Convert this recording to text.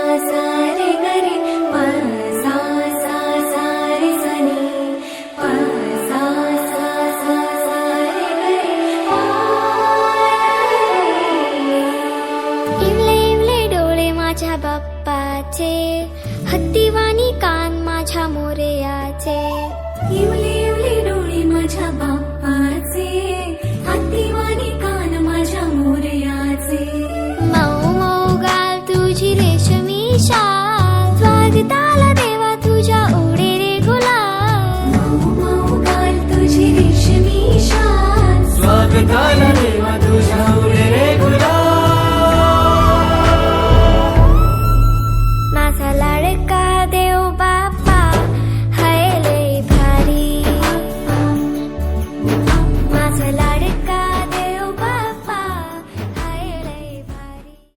सा रे ग रे, प सा सा सा रे सा नी, प सा सा सा सा रे ग रे, इवले इवले डोळे माझ्या बाप्पाचे, हत्तीवाणी कान माझ्या मोरयाचे. इवले इवले डोळे माझ्या बाप्पाचे, हत्तीवाणी कान माझ्या मोरयाचे. मऊ मऊ गाल तुझी रेशमी शाल, स्वागताला